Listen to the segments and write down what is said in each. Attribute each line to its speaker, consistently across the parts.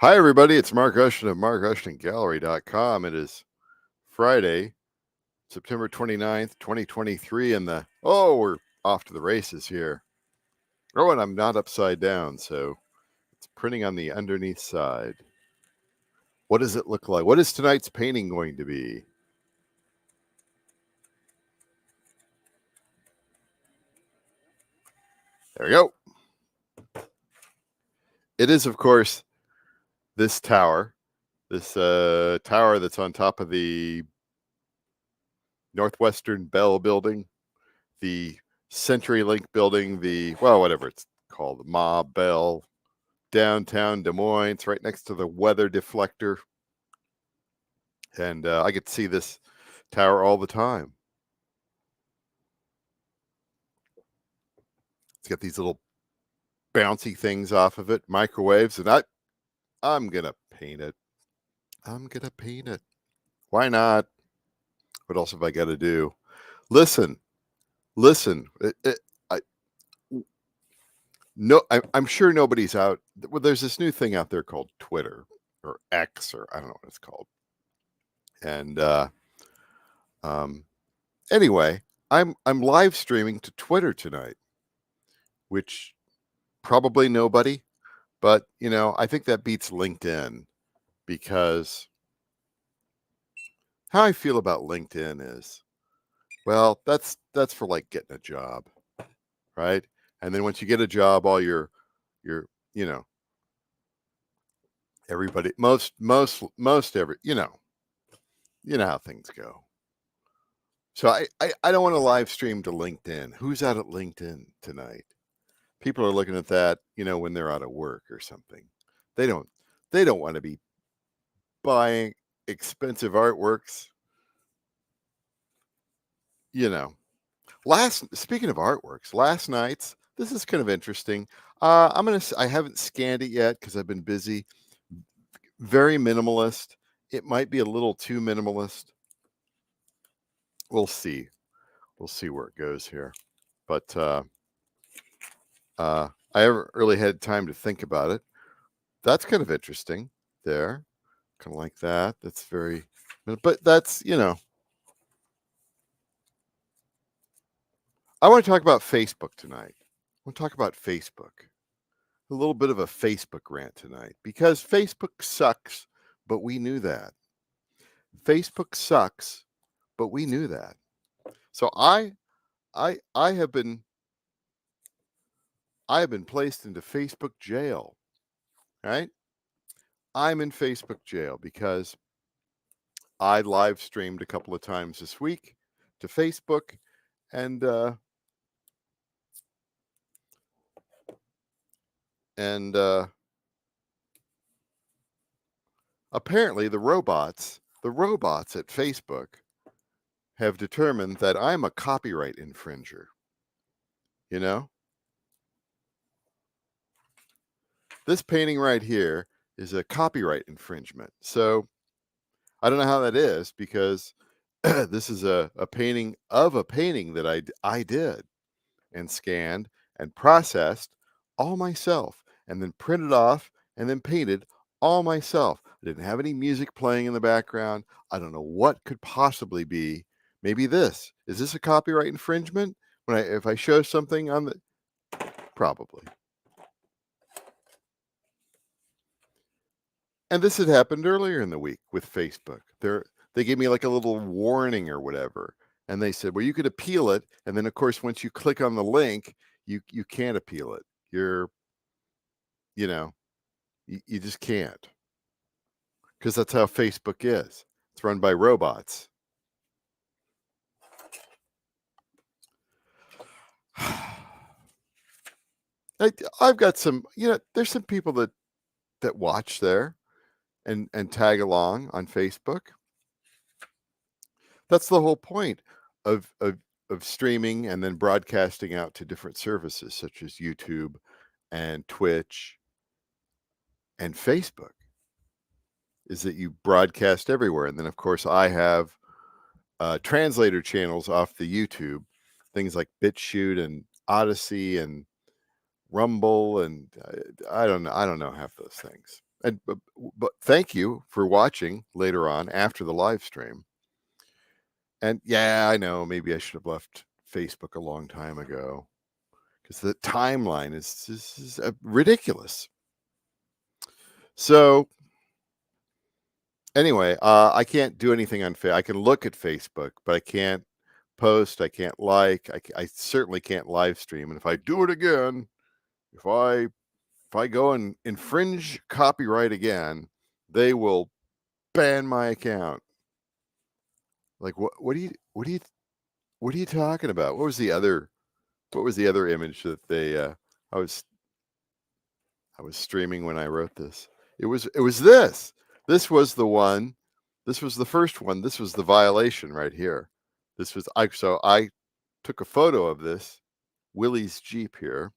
Speaker 1: Hi, everybody. It's Mark Rushton of MarkRushtonGallery.com. It is Friday, September 29th, 2023, and we're off to the races here. Oh, and I'm not upside down, so it's printing on the underneath side. What does it look like? What is tonight's painting going to be? There we go. It is, of course, this tower, this tower that's on top of the Northwestern Bell building, the CenturyLink building, whatever it's called, the Ma Bell, downtown Des Moines. It's right next to the weather deflector. And I get to see this tower all the time. It's got these little bouncy things off of it, microwaves, and I'm going to paint it. Why not? What else have I got to do? Listen. I'm sure nobody's out. Well, there's this new thing out there called Twitter or X, or I don't know what it's called. And anyway, I'm live streaming to Twitter tonight, which probably nobody, but I think that beats LinkedIn, because how I feel about LinkedIn is, well, that's for like getting a job, right? And then once you get a job, all your everybody, most every how things go. So I don't want to live stream to LinkedIn. Who's out at LinkedIn tonight? People are looking at that, when they're out of work or something. They don't want to be buying expensive artworks. Speaking of artworks, last night's, this is kind of interesting. I haven't scanned it yet because I've been busy. Very minimalist. It might be a little too minimalist. We'll see. We'll see where it goes here. But I haven't really had time to think about it. That's kind of interesting there. Kind of like that. That's very, but that's, I want to talk about Facebook tonight. I want to talk about Facebook. A little bit of a Facebook rant tonight, because Facebook sucks, but we knew that. Facebook sucks, but we knew that. So I have been placed into Facebook jail, right? I'm in Facebook jail because I live streamed a couple of times this week to Facebook, and apparently the robots at Facebook have determined that I'm a copyright infringer. This painting right here is a copyright infringement. So I don't know how that is, because this is a painting of a painting that I did and scanned and processed all myself, and then printed off and then painted all myself. I didn't have any music playing in the background. I don't know what could possibly be. Maybe is this a copyright infringement if I show something on the, probably. And this had happened earlier in the week with Facebook. They gave me like a little warning or whatever, and they said, well, you could appeal it, and then of course once you click on the link, you can't appeal it. You just can't, because that's how Facebook is. It's run by robots. I've got some, there's some people that watch there and tag along on Facebook. That's the whole point of streaming and then broadcasting out to different services such as YouTube and Twitch and Facebook, is that you broadcast everywhere. And then of course I have translator channels off the YouTube, things like BitChute and Odyssey and Rumble, and I don't know half those things. And but thank you for watching later on after the live stream. And yeah, I know maybe I should have left Facebook a long time ago because the timeline is ridiculous. So anyway, I can't do anything on I can look at Facebook, but I can't post. I can't like. I certainly can't live stream. And if I do it again, if I if I go and infringe copyright again, they will ban my account. Like what are you talking about? What was the other image that they I was I was streaming when I wrote this. It was this. This was the one. This was the first one. This was the violation right here. This was I took a photo of this Willie's Jeep here.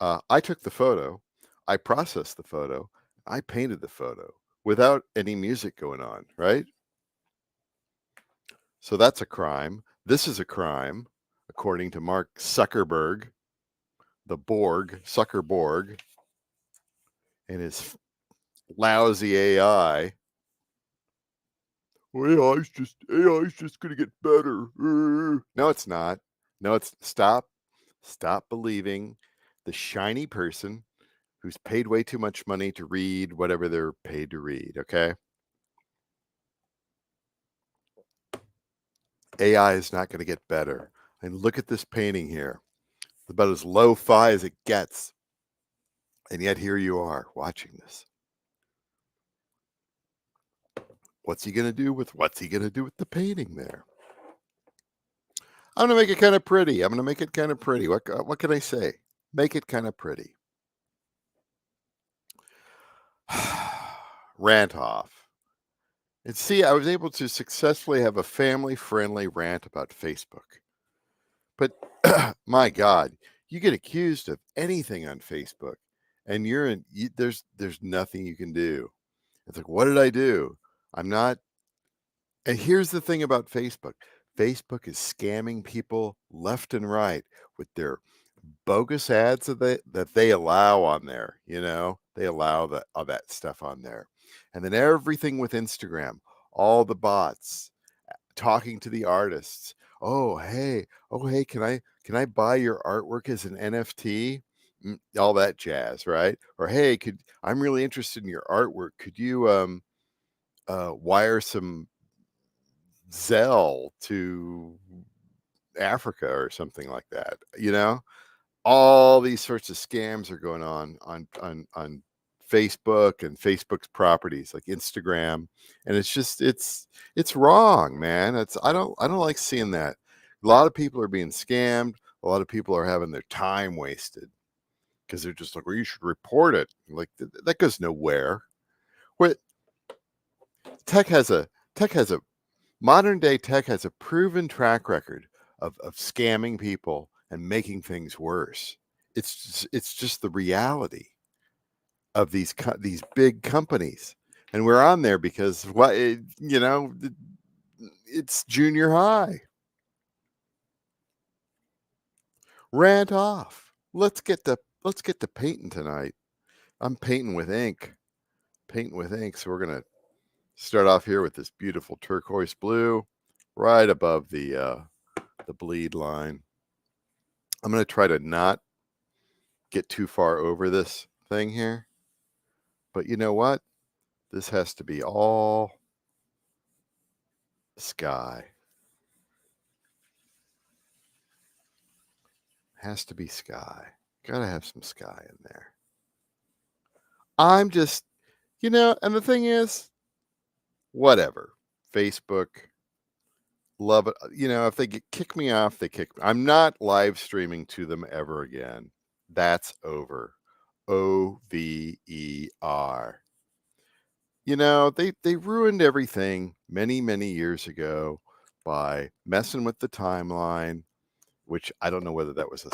Speaker 1: I took the photo. I processed the photo. I painted the photo without any music going on, right? So that's a crime. This is a crime, according to Mark Zuckerberg, the Borg, Zuckerborg, and his lousy AI. Well, AI's just gonna get better. No, it's not. No, it's stop believing the shiny person who's paid way too much money to read whatever they're paid to read. Okay, AI is not going to get better. And look at this painting here. It's about as lo-fi as it gets, and yet here you are watching this. What's he going to do with the painting there? I'm going to make it kind of pretty. I'm going to make it kind of pretty. What can I say? Make it kind of pretty. Rant off. And see, I was able to successfully have a family-friendly rant about Facebook. But my God, you get accused of anything on Facebook, and there's nothing you can do. It's like, what did I do? I'm not. And here's the thing about Facebook. Facebook is scamming people left and right with their bogus ads that they allow on there. They allow all that stuff on there, and then everything with Instagram, all the bots talking to the artists. Oh hey, can I buy your artwork as an NFT? All that jazz, right? Or hey, I'm really interested in your artwork. Could you wire some Zelle to Africa or something like that? All these sorts of scams are going on Facebook and Facebook's properties like Instagram, and it's wrong, man. I don't like seeing that. A lot of people are being scammed. A lot of people are having their time wasted because they're just like, well, you should report it. Like that goes nowhere. What tech has a tech has a modern day tech has a proven track record of scamming people and making things worse. It's just the reality of these big companies, and we're on there because it's junior high. Rant off. Let's get to painting tonight. I'm painting with ink. So we're gonna start off here with this beautiful turquoise blue, right above the bleed line. I'm gonna try to not get too far over this thing here, but you know what? This has to be all sky. Has to be sky. Gotta have some sky in there. I'm just, and the thing is, whatever. Facebook, love it. If they kick me off, they kick me. I'm not live streaming to them ever again. That's over. OVER. They ruined everything many, many years ago by messing with the timeline, which I don't know whether that was a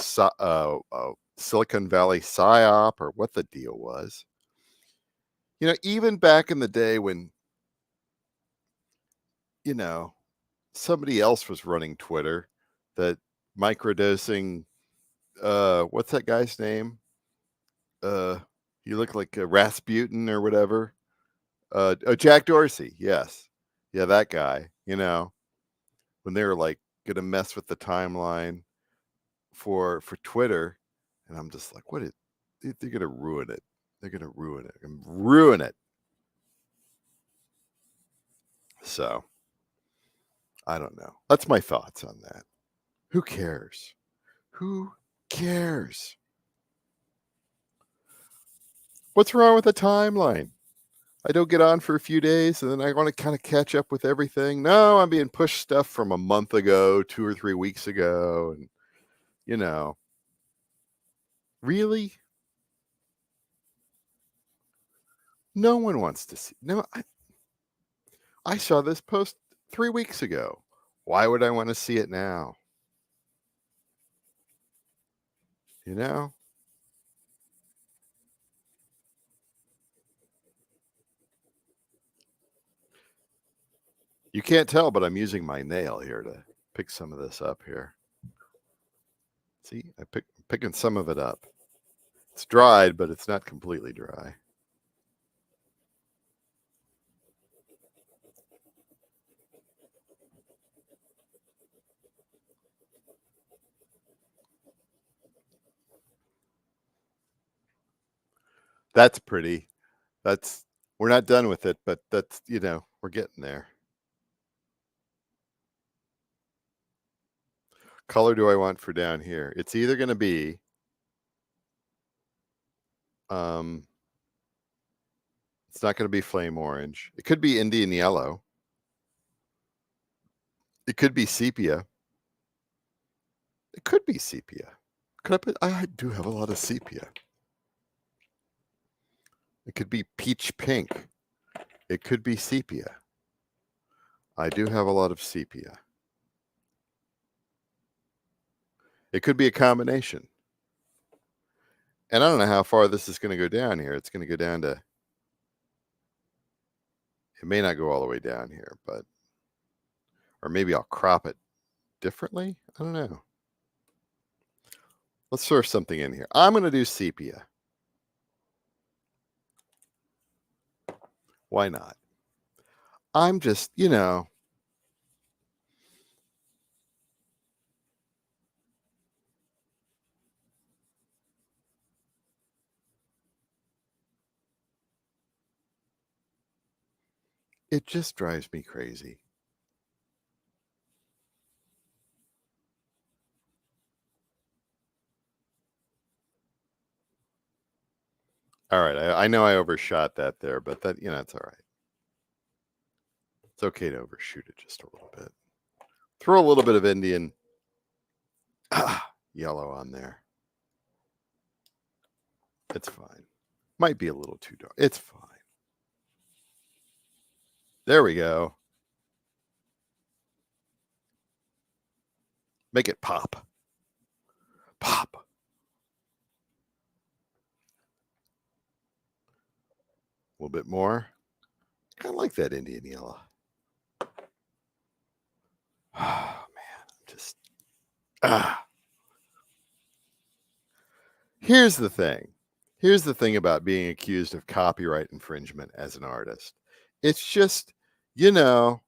Speaker 1: Silicon Valley psyop or what the deal was. Even back in the day when, you know, somebody else was running Twitter, that microdosing, what's that guy's name? He looked like Rasputin or whatever. Jack Dorsey, yes. Yeah, that guy, when they were, like, gonna mess with the timeline for Twitter, and I'm just like, "What is they're gonna ruin it. They're gonna ruin it and ruin it." So, I don't know. That's my thoughts on that. Who cares? Who cares? What's wrong with the timeline? I don't get on for a few days and then I want to kind of catch up with everything. No, I'm being pushed stuff from a month ago, 2 or 3 weeks ago, and you know, really? No one wants to see. No, I saw this post 3 weeks ago. Why would I want to see it now? You know? You can't tell, but I'm using my nail here to pick some of this up here. See, picking some of it up. It's dried, but it's not completely dry. That's pretty. That's We're not done with it, but we're getting there. Color do I want for down here? It's either going to be um it's not going to be flame orange. It could be Indian yellow. It could be sepia. It could be sepia. Could I put I do have a lot of sepia. It could be peach pink. It could be sepia. I do have a lot of sepia. It could be a combination. And I don't know how far this is going to go down here. It's going to go down to, it may not go all the way down here, but, or maybe I'll crop it differently. I don't know. Let's throw something in here. I'm going to do sepia. Why not? I'm just, it just drives me crazy. All right. I know I overshot that there, but it's all right. It's okay to overshoot it just a little bit. Throw a little bit of Indian yellow on there. It's fine. Might be a little too dark. It's fine. There we go. Make it pop. Pop. A little bit more. Kind of like that Indian yellow. Oh man, just Here's the thing. Here's the thing about being accused of copyright infringement as an artist. It's just, you know,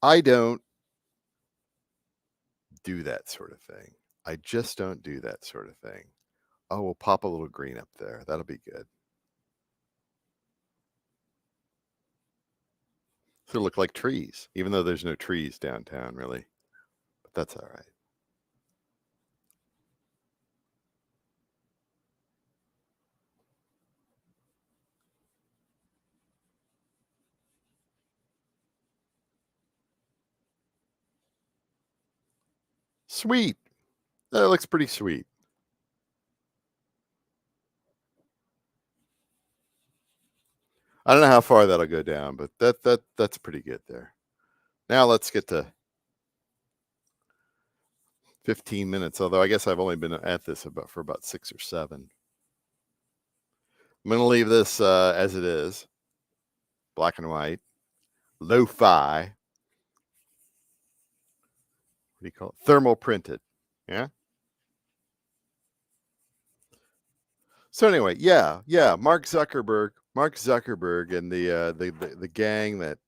Speaker 1: I don't do that sort of thing. I just don't do that sort of thing. Oh, we'll pop a little green up there. That'll be good. So look like trees, even though there's no trees downtown, really. But that's all right. Sweet. That looks pretty sweet. I don't know how far that'll go down, but that's pretty good there. Now let's get to 15 minutes, although I guess I've only been at this for about 6 or 7. I'm going to leave this as it is, black and white, lo-fi. What do you call it? Thermal printed. Yeah. So anyway, yeah, Mark Zuckerberg, and the gang that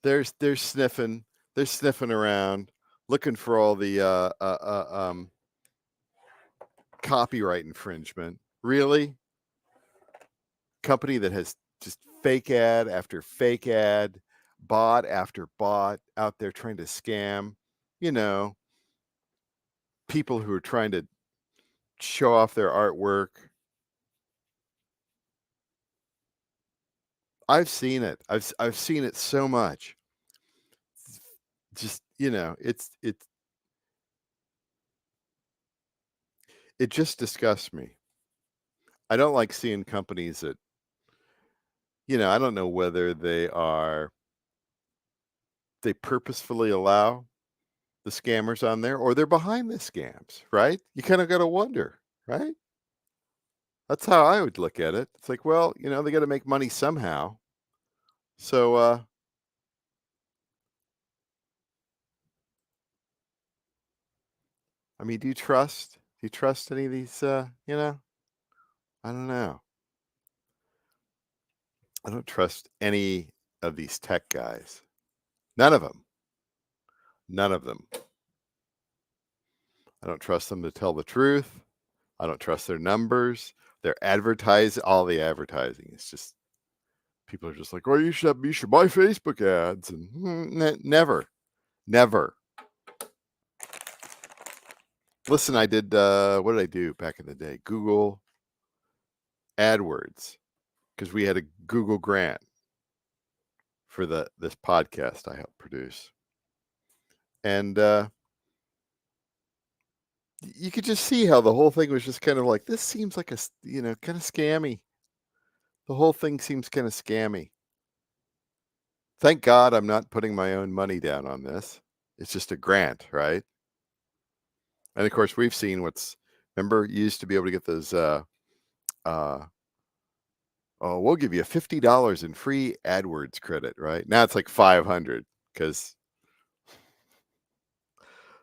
Speaker 1: they're sniffing, they're sniffing around, looking for all the copyright infringement. Really, company that has just fake ad after fake ad, bot after bot out there trying to scam, you know, people who are trying to show off their artwork. I've seen it. I've seen it so much. Just, it just disgusts me. I don't like seeing companies that, I don't know whether they purposefully allow the scammers on there or they're behind the scams, right? You kind of got to wonder, right? That's how I would look at it. It's like, well, they got to make money somehow. So, I mean, do you trust any of these, I don't know. I don't trust any of these tech guys. None of them. None of them. I don't trust them to tell the truth. I don't trust their numbers. All the advertising. It's just people are just like, "Oh, you should buy Facebook ads," and never, never. Listen, I did. What did I do back in the day? Google AdWords, because we had a Google grant for this podcast I helped produce, and you could just see how the whole thing was just kind of like, this seems like kind of scammy. The whole thing seems kind of scammy. Thank God I'm not putting my own money down on this. It's just a grant, right? And of course, we've seen remember, you used to be able to get those, uh, oh, we'll give you $50 in free AdWords credit, right? Now it's like 500 because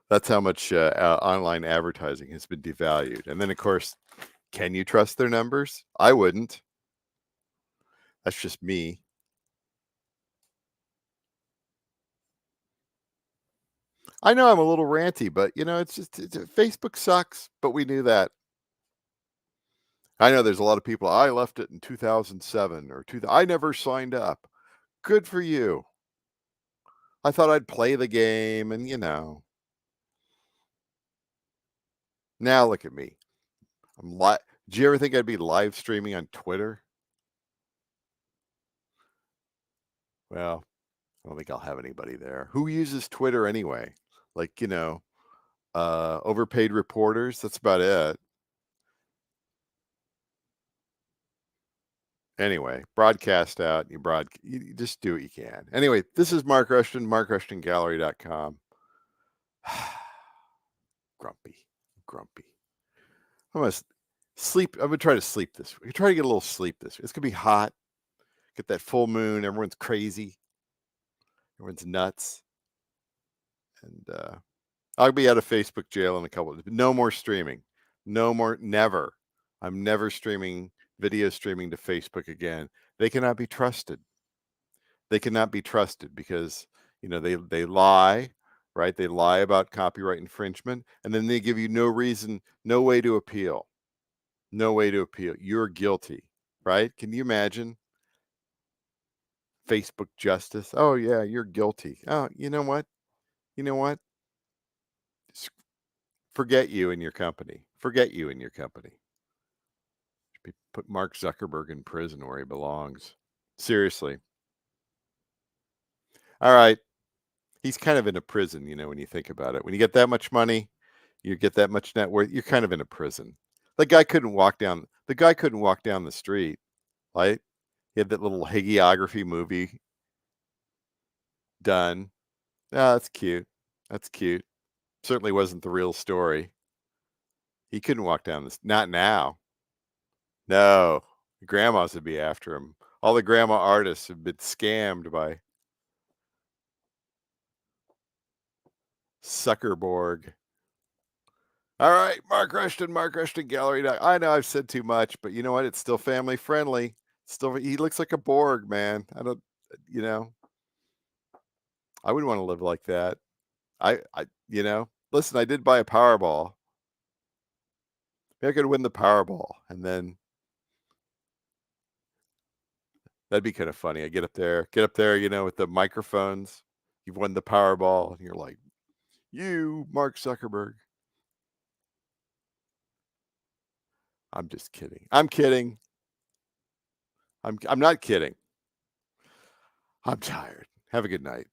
Speaker 1: that's how much online advertising has been devalued. And then, of course, can you trust their numbers? I wouldn't. That's just me. I know I'm a little ranty, but Facebook sucks, but we knew that. I know there's a lot of people. I left it in 2007 or I never signed up. Good for you. I thought I'd play the game, and now look at me. I'm li Do you ever think I'd be live streaming on Twitter? Well, I don't think I'll have anybody there. Who uses Twitter anyway? Like, overpaid reporters, that's about it. Anyway, broadcast out, you just do what you can. Anyway, this is Mark Rushton, markrustongallery.com. Grumpy, grumpy. I'm gonna sleep. I'm gonna try to sleep this week. Try to get a little sleep this week. It's gonna be hot. Get that full moon. Everyone's crazy. Everyone's nuts. And I'll be out of Facebook jail in a couple of. No more streaming. No more. Never. I'm never video streaming to Facebook again. They cannot be trusted. They cannot be trusted because they lie, right? They lie about copyright infringement, and then they give you no reason, no way to appeal. No way to appeal. You're guilty, right? Can you imagine Facebook justice? Oh yeah, you're guilty. Oh, you know what? You know what? Forget you and your company. Forget you and your company. Put Mark Zuckerberg in prison where he belongs. Seriously. All right. He's kind of in a prison, when you think about it. When you get that much money, you get that much net worth, you're kind of in a prison. The guy couldn't walk down the street, right? He had that little hagiography movie done. Oh, that's cute. That's cute. Certainly wasn't the real story. He couldn't walk down this. Not now. No. Grandmas would be after him. All the grandma artists have been scammed by. Zuckerborg. All right, Mark Rushton Gallery. I know I've said too much, but you know what? It's still family friendly. Still, he looks like a Borg, man. I don't, you know, I wouldn't want to live like that. Listen, I did buy a Powerball. Maybe I could win the Powerball, and then that'd be kind of funny. I get up there, with the microphones. You've won the Powerball, and you're like, you, Mark Zuckerberg. I'm just kidding. I'm kidding. I'm not kidding. I'm tired. Have a good night.